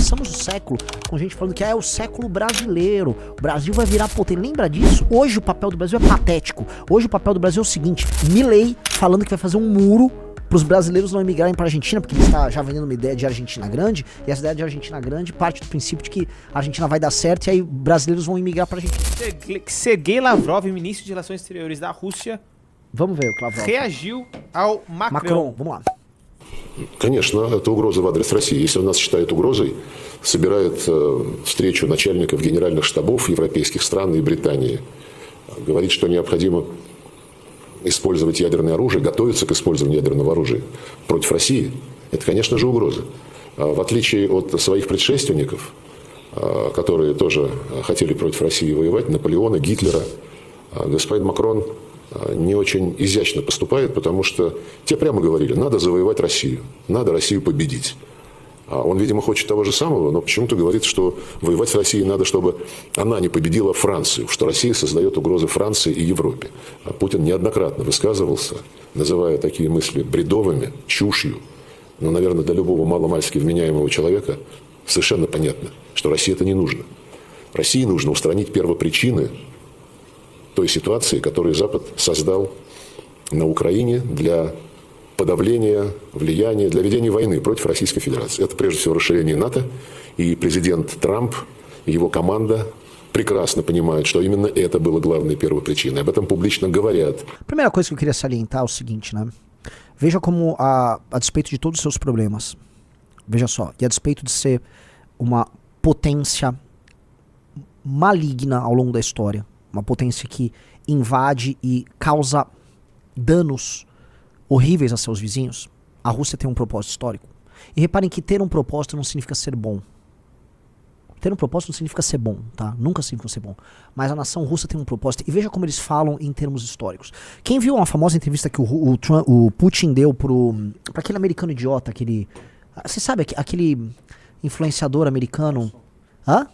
começamos o século com gente falando que é o século brasileiro, o Brasil vai virar potência. Lembra disso? Hoje o papel do Brasil é patético. Hoje o papel do Brasil é o seguinte: Milei falando que vai fazer um muro para os brasileiros não emigrarem para a Argentina, porque ele está já vendendo uma ideia de Argentina grande, e essa ideia de Argentina grande parte do princípio de que a Argentina vai dar certo e aí brasileiros vão emigrar para a Argentina. Sergei Lavrov, ministro de Relações Exteriores da Rússia, Vamos ver o Lavrov reagiu ao Macron. Vamos lá. Конечно, это угроза в адрес России. Если он нас считает угрозой, собирает встречу начальников генеральных штабов европейских стран и Британии. Говорит, что необходимо использовать ядерное оружие, готовиться к использованию ядерного оружия против России. Это, конечно же, угроза. В отличие от своих предшественников, которые тоже хотели против России воевать, Наполеона, Гитлера, господин Макрон не очень изящно поступает, потому что те прямо говорили: надо завоевать Россию, надо Россию победить. Он, видимо, хочет того же самого, но почему-то говорит, что воевать с Россией надо, чтобы она не победила Францию, что Россия создает угрозы Франции и Европе. Путин неоднократно высказывался, называя такие мысли бредовыми, чушью. Но, наверное, для любого маломальски вменяемого человека совершенно понятно, что России это не нужно. России нужно устранить первопричины той ситуации, которую Запад создал на Украине для подавления влияния, для ведения войны против Российской Федерации. Это прежде всего расширение НАТО, и президент Трамп и его команда прекрасно понимают, что именно это было главной первопричиной. Об этом публично говорят. Primeira coisa que eu queria salientar é o seguinte, né? Veja como, a despeito de todos os seus problemas, veja só, e a despeito de ser uma potência maligna ao longo da história, uma potência que invade e causa danos horríveis a seus vizinhos, a Rússia tem um propósito histórico. E reparem que ter um propósito não significa ser bom. Ter um propósito não significa ser bom, tá? Nunca significa ser bom. Mas a nação russa tem um propósito. E veja como eles falam em termos históricos. Quem viu uma famosa entrevista que o Putin deu pra aquele americano idiota, aquele... Você sabe, aquele influenciador americano... Hã?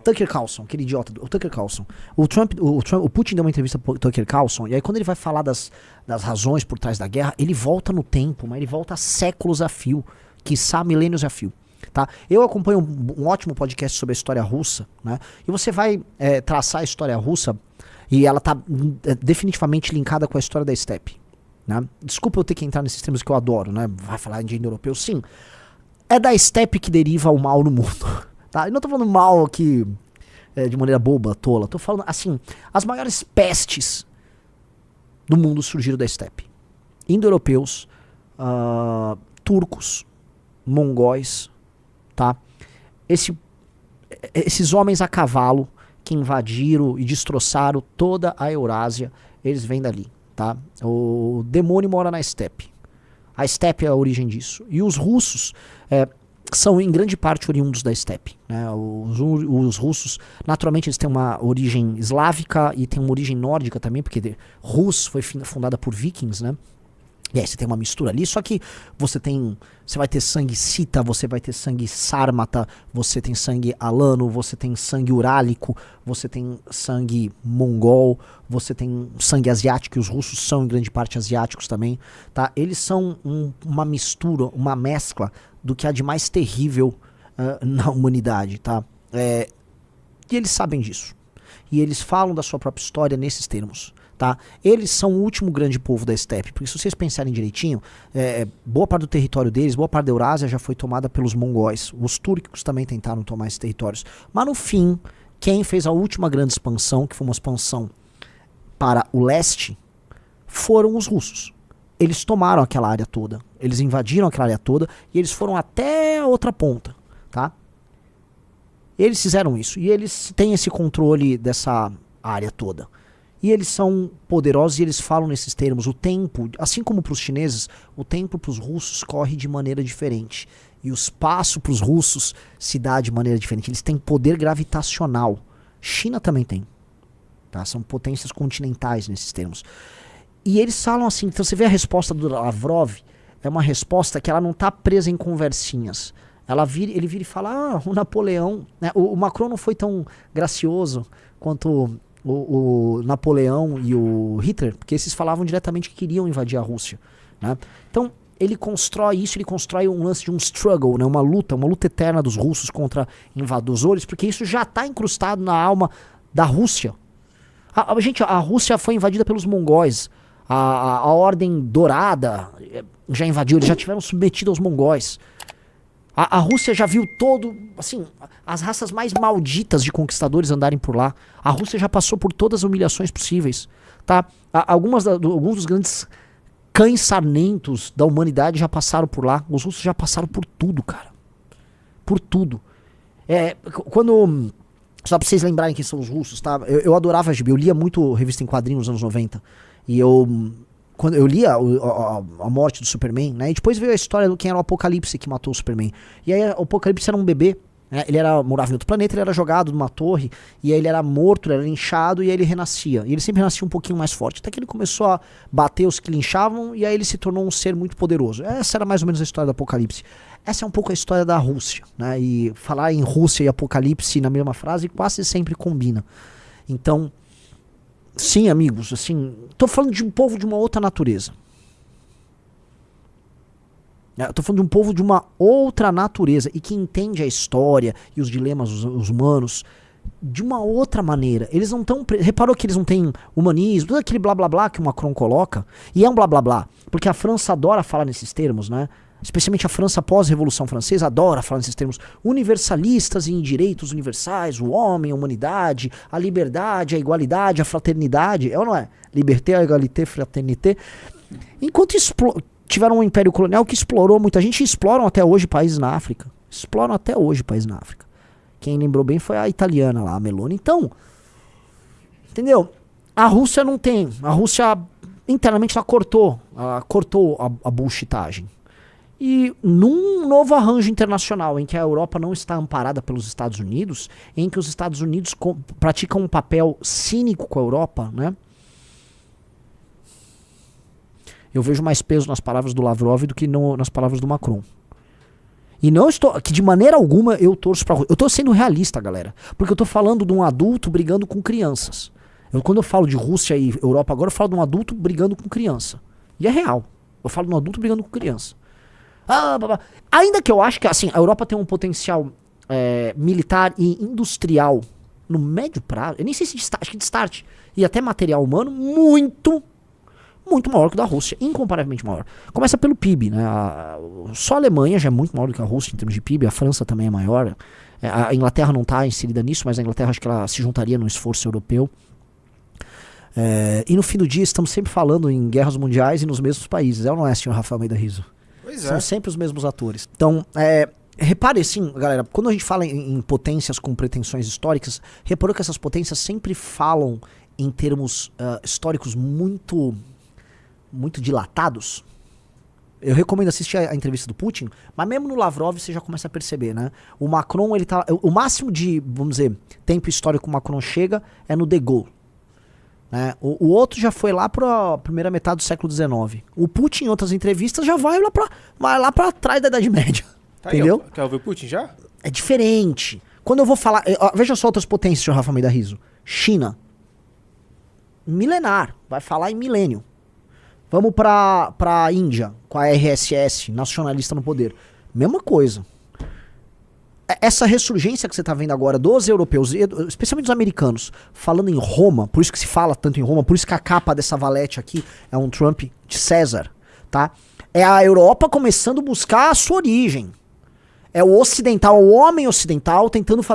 Tucker Carlson, aquele idiota, o Tucker Carlson. O Putin deu uma entrevista pro Tucker Carlson, e aí quando ele vai falar das razões por trás da guerra, ele volta no tempo, mas ele volta a séculos a fio, quiçá milênios a fio. Tá? Eu acompanho um ótimo podcast sobre a história russa, né? E você vai traçar a história russa, e ela tá definitivamente linkada com a história da steppe, né? Desculpa eu ter que entrar nesses termos que eu adoro, né? Vai falar de indo-europeu, sim. É da steppe que deriva o mal no mundo. Tá? Eu não tô falando mal aqui de maneira boba, tola. Tô falando assim, as maiores pestes do mundo surgiram da steppe. Indo-europeus, turcos, mongóis, tá? Esses homens a cavalo que invadiram e destroçaram toda a Eurásia, eles vêm dali, tá? O demônio mora na steppe. A steppe é a origem disso. E os russos... são em grande parte oriundos da steppe, né? Os russos, naturalmente, eles têm uma origem eslávica e tem uma origem nórdica também, porque Rus foi fundada por vikings, né? E aí você tem uma mistura ali, só que você vai ter sangue cita, você vai ter sangue sármata, você tem sangue alano, você tem sangue urálico, você tem sangue mongol, você tem sangue asiático, e os russos são em grande parte asiáticos também, tá? Eles são uma mistura, uma mescla do que há de mais terrível na humanidade, tá? E eles sabem disso. E eles falam da sua própria história nesses termos, tá? Eles são o último grande povo da steppe, porque se vocês pensarem direitinho, boa parte do território deles, boa parte da Eurásia já foi tomada pelos mongóis. Os turcos também tentaram tomar esses territórios. Mas no fim, quem fez a última grande expansão, que foi uma expansão para o leste, foram os russos. Eles tomaram aquela área toda, eles invadiram aquela área toda e eles foram até a outra ponta, tá? Eles fizeram isso e eles têm esse controle dessa área toda. E eles são poderosos e eles falam nesses termos. O tempo, assim como para os chineses, o tempo para os russos corre de maneira diferente. E o espaço para os russos se dá de maneira diferente. Eles têm poder gravitacional. China também tem, tá? São potências continentais nesses termos. E eles falam assim, então você vê a resposta do Lavrov, é uma resposta que ela não está presa em conversinhas. Ele vira e fala, o Napoleão, né? O Macron não foi tão gracioso quanto o Napoleão e o Hitler, porque esses falavam diretamente que queriam invadir a Rússia, né? Então, ele constrói isso, ele constrói um lance de um struggle, né? Uma luta eterna dos russos contra invasores, porque isso já está incrustado na alma da Rússia. Gente, a Rússia foi invadida pelos mongóis. A Ordem Dourada já invadiu, eles já tiveram submetido aos mongóis. A Rússia já viu assim, as raças mais malditas de conquistadores andarem por lá. A Rússia já passou por todas as humilhações possíveis, tá? Alguns dos grandes cães sarmentos da humanidade já passaram por lá. Os russos já passaram por tudo, cara. Por tudo. Só pra vocês lembrarem quem são os russos, tá? Eu adorava gibi, eu lia muito revista em quadrinhos nos anos 90. E quando eu li a morte do Superman, né? E depois veio a história do quem era o Apocalipse que matou o Superman. E aí o Apocalipse era um bebê, né? Ele morava em outro planeta, ele era jogado numa torre, e aí ele era morto, ele era linchado, e aí ele renascia. E ele sempre renascia um pouquinho mais forte, até que ele começou a bater os que linchavam, e aí ele se tornou um ser muito poderoso. Essa era mais ou menos a história do Apocalipse. Essa é um pouco a história da Rússia, né? E falar em Rússia e Apocalipse na mesma frase quase sempre combina. Então, sim, amigos, assim, tô falando de um povo de uma outra natureza. Tô falando de um povo de uma outra natureza e que entende a história e os dilemas os humanos de uma outra maneira. Eles não estão... Reparou que eles não têm humanismo, todo aquele blá blá blá que o Macron coloca, e é um blá blá blá, porque a França adora falar nesses termos, né? Especialmente a França pós-Revolução Francesa adora falar nesses termos universalistas em direitos universais, o homem, a humanidade, a liberdade, a igualdade, a fraternidade. É ou não é? Liberté, a égalité, fraternité. Enquanto tiveram um império colonial que explorou muita gente, exploram até hoje países na África. Exploram até hoje países na África. Quem lembrou bem foi a italiana lá, a Meloni. Então, entendeu? A Rússia não tem. A Rússia, internamente, ela cortou a bullshitagem. E num novo arranjo internacional em que a Europa não está amparada pelos Estados Unidos, em que os Estados Unidos praticam um papel cínico com a Europa, né? Eu vejo mais peso nas palavras do Lavrov do que nas palavras do Macron. E não estou... Que de maneira alguma eu torço pra... Eu tô sendo realista, galera. Porque eu tô falando de um adulto brigando com crianças. Quando eu falo de Rússia e Europa agora, eu falo de um adulto brigando com criança. E é real. Eu falo de um adulto brigando com criança. Ainda que eu acho que assim, a Europa tem um potencial militar e industrial no médio prazo, eu nem sei se acho que de start, e até material humano, muito maior que o da Rússia, incomparavelmente maior. Começa pelo PIB, né? Só a Alemanha já é muito maior do que a Rússia em termos de PIB, a França também é maior, a Inglaterra não está inserida nisso, mas a Inglaterra acho que ela se juntaria no esforço europeu. E no fim do dia estamos sempre falando em guerras mundiais e nos mesmos países, é ou não é, senhor Rafael Almeida Rizzo? Pois São sempre os mesmos atores. Então, repare assim, galera, quando a gente fala em potências com pretensões históricas, reparou que essas potências sempre falam em termos históricos muito dilatados. Eu recomendo assistir a entrevista do Putin, mas mesmo no Lavrov você já começa a perceber, né? O Macron, ele tá... O máximo de, vamos dizer, tempo histórico que o Macron chega é no De Gaulle. Né? O outro já foi lá para a primeira metade do século XIX. O Putin, em outras entrevistas, já vai lá para trás da Idade Média. Tá. Entendeu? Aí, quer ouvir o Putin já? É diferente. Quando eu vou falar... veja só outras potências, senhor Rafa Almeida Rizzo. China. Milenar. Vai falar em milênio. Vamos para a Índia, com a RSS, nacionalista no poder. Mesma coisa. Essa ressurgência que você está vendo agora dos europeus, especialmente dos americanos, falando em Roma, por isso que se fala tanto em Roma, por isso que a capa dessa valete aqui é um Trump de César, tá? É a Europa começando a buscar a sua origem. É o ocidental, o homem ocidental tentando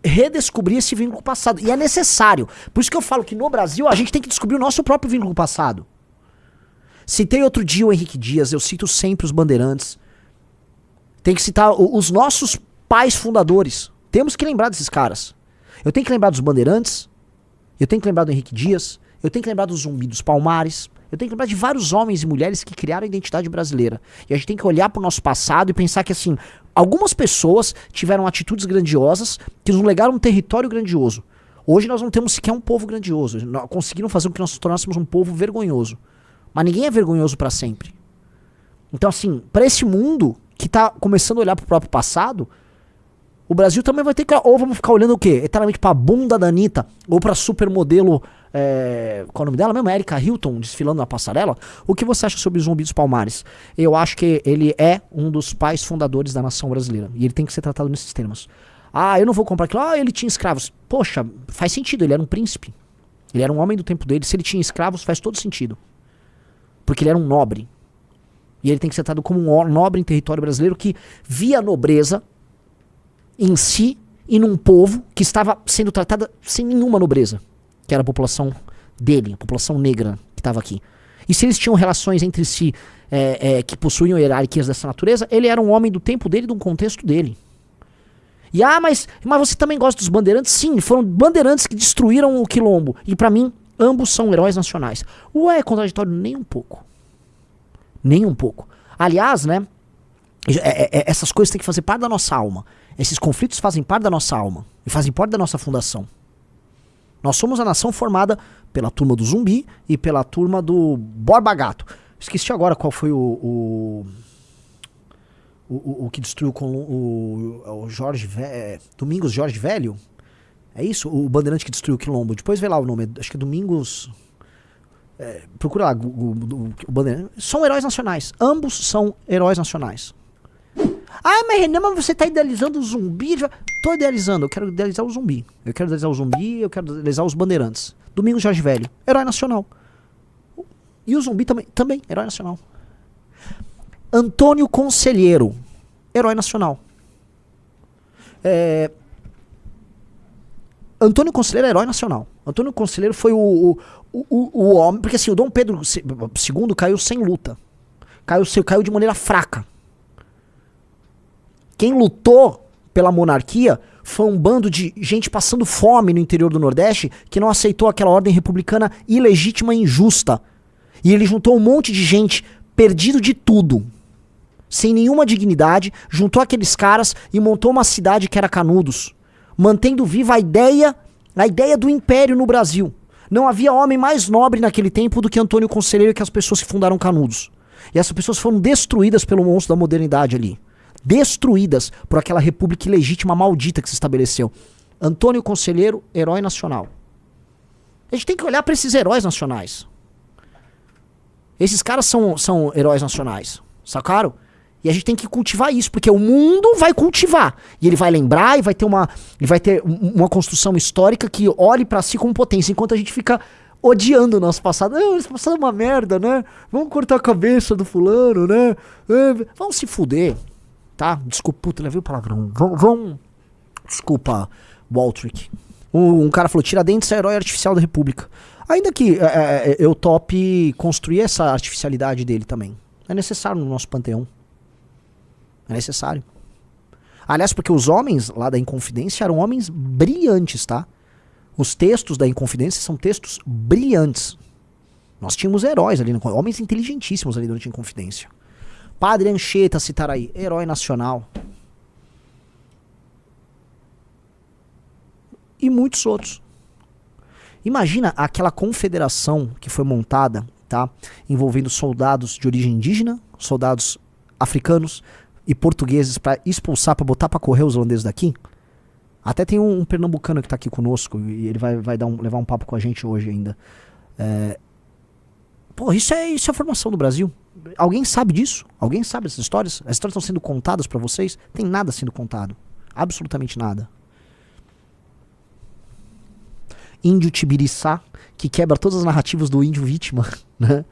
redescobrir esse vínculo passado. E é necessário. Por isso que eu falo que no Brasil a gente tem que descobrir o nosso próprio vínculo passado. Citei outro dia o Henrique Dias, eu cito sempre os bandeirantes. Tem que citar os nossos pais fundadores. Temos que lembrar desses caras. Eu tenho que lembrar dos bandeirantes, eu tenho que lembrar do Henrique Dias, eu tenho que lembrar do Zumbi dos Palmares, eu tenho que lembrar de vários homens e mulheres que criaram a identidade brasileira. E a gente tem que olhar para o nosso passado e pensar que assim, algumas pessoas tiveram atitudes grandiosas que nos legaram um território grandioso. Hoje nós não temos sequer um povo grandioso. Conseguiram fazer com que nós nos tornássemos um povo vergonhoso. Mas ninguém é vergonhoso para sempre. Então assim, para esse mundo que tá começando a olhar pro próprio passado, o Brasil também vai ter que... Ou vamos ficar olhando o quê? Eternamente pra bunda da Anitta, ou pra supermodelo qual é o nome dela mesmo? Erika Hilton, desfilando na passarela. O que você acha sobre o Zumbi dos Palmares? Eu acho que ele é um dos pais fundadores da nação brasileira. E ele tem que ser tratado nesses termos. Ah, eu não vou comprar aquilo. Ah, ele tinha escravos. Poxa, faz sentido, ele era um príncipe. Ele era um homem do tempo dele. Se ele tinha escravos, faz todo sentido. Porque ele era um nobre. E ele tem que ser tratado como um nobre em território brasileiro que via a nobreza em si e num povo que estava sendo tratada sem nenhuma nobreza. Que era a população dele, a população negra que estava aqui. E se eles tinham relações entre si que possuíam hierarquias dessa natureza, ele era um homem do tempo dele, de um contexto dele. E mas você também gosta dos bandeirantes? Sim, foram bandeirantes que destruíram o quilombo. E pra mim, ambos são heróis nacionais. É contraditório? Nem um pouco. Nem um pouco. Aliás, né, essas coisas têm que fazer parte da nossa alma. Esses conflitos fazem parte da nossa alma. E fazem parte da nossa fundação. Nós somos a nação formada pela turma do Zumbi e pela turma do Borba Gato. Esqueci agora qual foi o que destruiu com o Jorge Domingos Jorge Velho. É isso? O bandeirante que destruiu o quilombo. Depois vê lá o nome. Acho que é Domingos... procura lá o bandeirante. São heróis nacionais. Ambos são heróis nacionais. Mas Renan, você tá idealizando o Zumbi? Tô idealizando. Eu quero idealizar o Zumbi. Eu quero idealizar os bandeirantes. Domingos Jorge Velho. Herói nacional. E o Zumbi também herói nacional. Antônio Conselheiro, herói nacional. Antônio Conselheiro é herói nacional. Antônio Conselheiro foi o homem... Porque assim, o Dom Pedro II caiu sem luta. Caiu de maneira fraca. Quem lutou pela monarquia foi um bando de gente passando fome no interior do Nordeste que não aceitou aquela ordem republicana ilegítima e injusta. E ele juntou um monte de gente perdido de tudo, sem nenhuma dignidade, juntou aqueles caras e montou uma cidade que era Canudos, mantendo viva a ideia do império no Brasil. Não havia homem mais nobre naquele tempo do que Antônio Conselheiro e que as pessoas que fundaram Canudos. E essas pessoas foram destruídas pelo monstro da modernidade ali. Destruídas por aquela república ilegítima maldita que se estabeleceu. Antônio Conselheiro, herói nacional. A gente tem que olhar para esses heróis nacionais. Esses caras são heróis nacionais, sacaram? E a gente tem que cultivar isso, porque o mundo vai cultivar. E ele vai lembrar e vai ter uma construção histórica que olhe pra si como potência, enquanto a gente fica odiando o nosso passado. Esse passado é uma merda, né? Vamos cortar a cabeça do fulano, né? Vamos se fuder, tá? Desculpa, puta, levei o palavrão. Vamos... Desculpa, Waltrick. Um cara falou, Tiradentes é herói artificial da República. Ainda que eu tope construir essa artificialidade dele também. É necessário no nosso panteão. É necessário. Aliás, porque os homens lá da Inconfidência eram homens brilhantes, tá? Os textos da Inconfidência são textos brilhantes. Nós tínhamos heróis ali, homens inteligentíssimos ali durante a Inconfidência. Padre Anchieta, citar aí, herói nacional. E muitos outros. Imagina aquela confederação que foi montada, tá? Envolvendo soldados de origem indígena, soldados africanos e portugueses para expulsar, para botar para correr os holandeses daqui. Até tem um pernambucano que tá aqui conosco e ele vai levar um papo com a gente hoje ainda. Pô, isso é a formação do Brasil. Alguém sabe disso? Alguém sabe dessas histórias? As histórias estão sendo contadas para vocês? Tem nada sendo contado. Absolutamente nada. Índio Tibiriçá, que quebra todas as narrativas do índio vítima, né?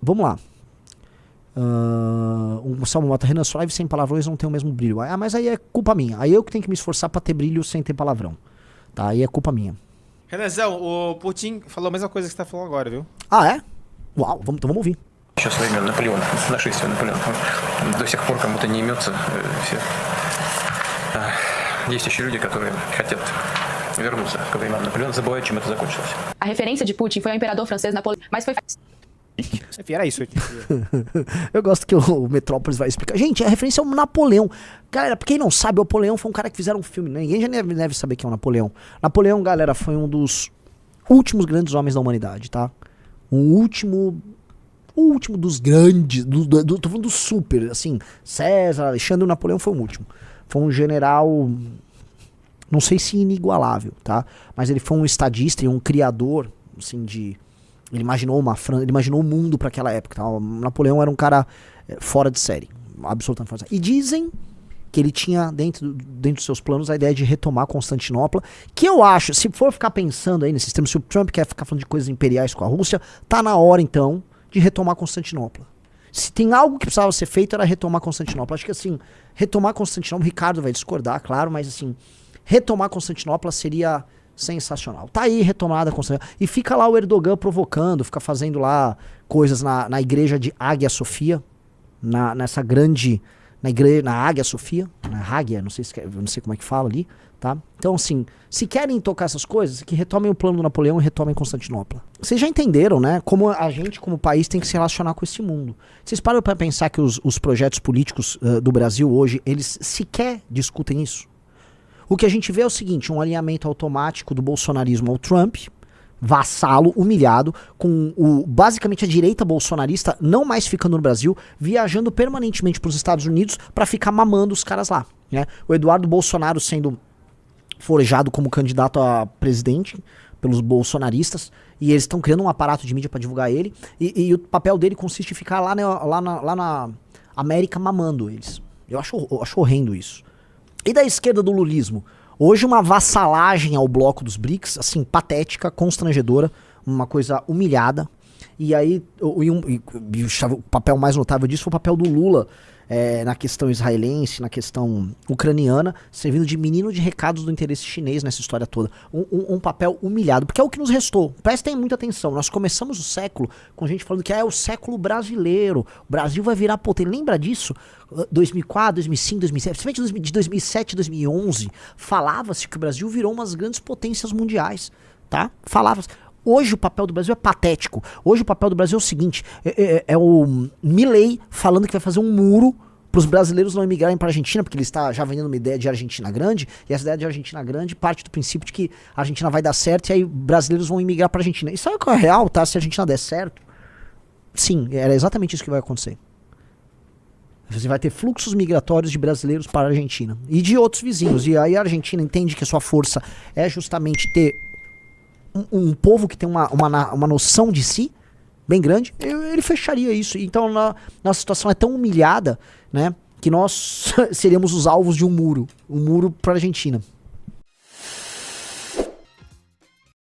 Vamos lá. O Salmo Mata, Renan, sua live sem palavrões não tem o mesmo brilho. Mas aí é culpa minha. Aí eu que tenho que me esforçar pra ter brilho sem ter palavrão. Tá? Aí é culpa minha. Renanzão, o Putin falou a mesma coisa que você tá falando agora, viu? Ah, é? Uau, então vamos ouvir. Еще со времен Наполеона, с нашествия Наполеона. До сих пор кому-то не имется все. Есть еще люди, которые хотят вернуться к временам Наполеона, забывают, чем это закончилось. A referência de Putin foi ao imperador francês Napoleão, mas foi... Enfim, era isso. Eu gosto que o Metrópolis vai explicar. Gente, a referência é o Napoleão. Galera, pra quem não sabe, o Napoleão foi um cara que fizeram um filme. Né? Ninguém já deve saber quem é o Napoleão. Napoleão, galera, foi um dos últimos grandes homens da humanidade, tá? O último dos grandes, tô falando do super, assim, César, Alexandre, o Napoleão foi o último. Foi um general não sei se inigualável, tá? Mas ele foi um estadista e um criador, assim, ele imaginou ele imaginou o mundo para aquela época, tá? O Napoleão era um cara fora de série, absolutamente fora de série. E dizem que ele tinha dentro dos seus planos a ideia de retomar Constantinopla, que eu acho, se for ficar pensando aí nesses termos, se o Trump quer ficar falando de coisas imperiais com a Rússia, tá na hora então de retomar Constantinopla. Se tem algo que precisava ser feito era retomar Constantinopla. Acho que assim, retomar Constantinopla, o Ricardo vai discordar, claro, mas assim, retomar Constantinopla seria sensacional. Tá aí retomada Constantinopla. E fica lá o Erdogan provocando, fica fazendo lá coisas na igreja de Águia Sofia, nessa grande... Na Águia Sofia, na Águia, não sei como é que fala ali, tá? Então, assim, se querem tocar essas coisas, que retomem o plano do Napoleão e retomem Constantinopla. Vocês já entenderam, né? Como a gente, como país, tem que se relacionar com esse mundo. Vocês param pra pensar que os projetos políticos do Brasil hoje, eles sequer discutem isso? O que a gente vê é o seguinte, um alinhamento automático do bolsonarismo ao Trump, vassalo, humilhado, com basicamente a direita bolsonarista não mais ficando no Brasil, viajando permanentemente para os Estados Unidos para ficar mamando os caras lá, né? O Eduardo Bolsonaro sendo forjado como candidato a presidente pelos bolsonaristas, e eles estão criando um aparato de mídia para divulgar ele, e o papel dele consiste em ficar lá na América mamando eles. Eu acho horrendo isso. E da esquerda do lulismo? Hoje uma vassalagem ao bloco dos BRICS, assim, patética, constrangedora, uma coisa humilhada. E aí, o papel mais notável disso foi o papel do Lula na questão israelense, na questão ucraniana, servindo de menino de recados do interesse chinês nessa história toda. Um papel humilhado, porque é o que nos restou. Prestem muita atenção, nós começamos o século com gente falando que é o século brasileiro, o Brasil vai virar potência. Lembra disso? 2004, 2005, 2007, principalmente de 2007 e 2011, falava-se que o Brasil virou umas grandes potências mundiais, tá? Falava-se. Hoje o papel do Brasil é patético. Hoje o papel do Brasil é o seguinte, é o Milei falando que vai fazer um muro para os brasileiros não emigrarem para a Argentina, porque ele está já vendendo uma ideia de Argentina grande, e essa ideia de Argentina grande parte do princípio de que a Argentina vai dar certo e aí brasileiros vão emigrar para a Argentina. E sabe o que é real, tá? Se a Argentina der certo, sim, era exatamente isso que vai acontecer. Você vai ter fluxos migratórios de brasileiros para a Argentina e de outros vizinhos. E aí a Argentina entende que a sua força é justamente ter um povo que tem uma noção de si bem grande, ele fecharia isso. Então nossa situação é tão humilhada, né, que nós seríamos os alvos de um muro para a Argentina.